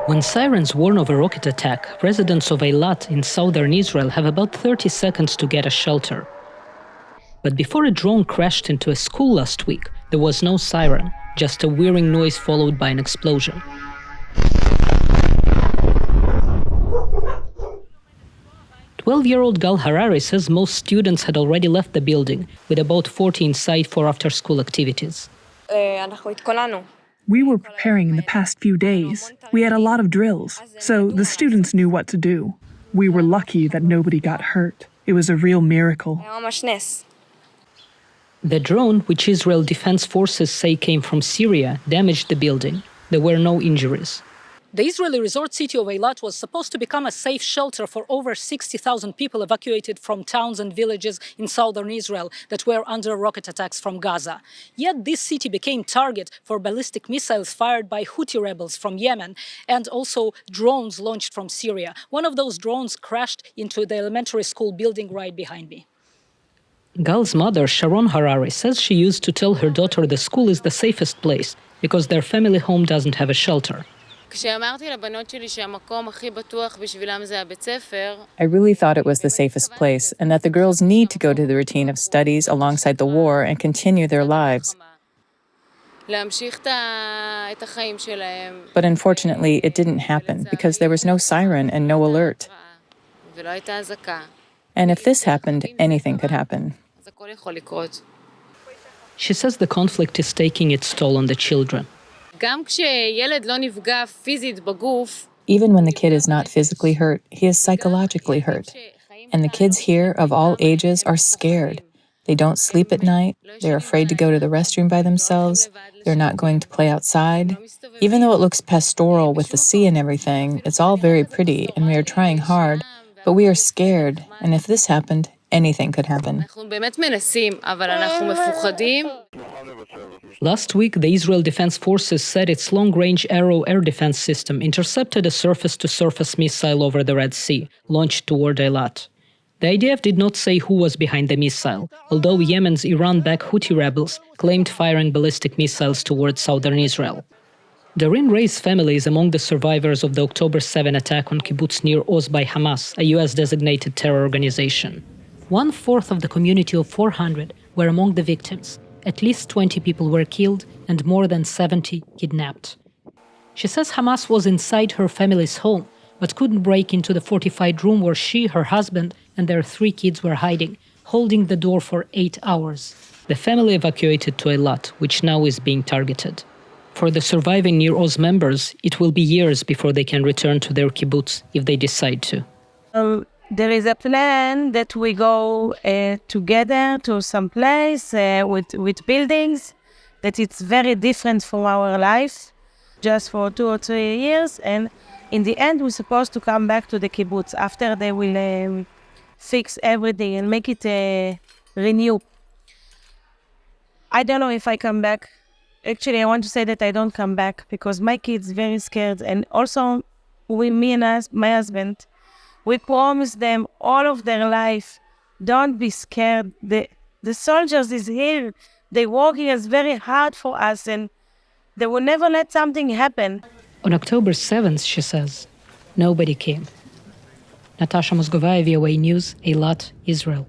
When sirens warn of a rocket attack, residents of Eilat in southern Israel have about 30 seconds to get a shelter. But before a drone crashed into a school last week, there was no siren, just a whirring noise followed by an explosion. "12-year-old Gal Harari says most students had already left the building, with about 40 inside for after-school activities. We were preparing in the past few days. We had a lot of drills, so the students knew what to do. We were lucky that nobody got hurt. It was a real miracle." The drone, which Israel Defense Forces say came from Syria, damaged the building. There were no injuries. The Israeli resort city of Eilat was supposed to become a safe shelter for over 60,000 people evacuated from towns and villages in southern Israel that were under rocket attacks from Gaza. Yet this city became target for ballistic missiles fired by Houthi rebels from Yemen and also drones launched from Syria. One of those drones crashed into the elementary school building right behind me. Gal's mother, Sharon Harari, says she used to tell her daughter the school is the safest place because their family home doesn't have a shelter. I really thought it was the safest place and that the girls need to go to the routine of studies alongside the war and continue their lives. But unfortunately, it didn't happen because there was no siren and no alert. And if this happened, anything could happen. She says the conflict is taking its toll on the children. Even when the kid is not physically hurt, he is psychologically hurt. And the kids here of all ages are scared. They don't sleep at night. They're afraid to go to the restroom by themselves. They're not going to play outside. Even though it looks pastoral with the sea and everything, it's all very pretty and we are trying hard, but we are scared. And if this happened, anything could happen. Last week, the Israel Defense Forces said its long-range Arrow air defense system intercepted a surface-to-surface missile over the Red Sea, launched toward Eilat. The IDF did not say who was behind the missile, although Yemen's Iran-backed Houthi rebels claimed firing ballistic missiles toward southern Israel. Doreen Ray's family is among the survivors of the October 7 attack on kibbutz Nir Oz by Hamas, a US-designated terror organization. 1/4 of the community of 400 were among the victims. At least 20 people were killed and more than 70 kidnapped. She says Hamas was inside her family's home, but couldn't break into the fortified room where she, her husband, and their 3 kids were hiding, holding the door for 8 hours. The family evacuated to Eilat, which now is being targeted. For the surviving Nir Oz members, it will be years before they can return to their kibbutz if they decide to. There is a plan that we go together to some place with buildings that it's very different from our life, just for 2 or 3 years. And in the end, we're supposed to come back to the kibbutz after they will fix everything and make it renew. I don't know if I come back. Actually, I want to say that I don't come back because my kids very scared. And also, me and my husband, we promised them all of their life, don't be scared. The soldiers is here. They working as very hard for us and they will never let something happen. On October 7th, she says, nobody came. Natasha, Mozgovaya, VOANews, Eilat, Israel.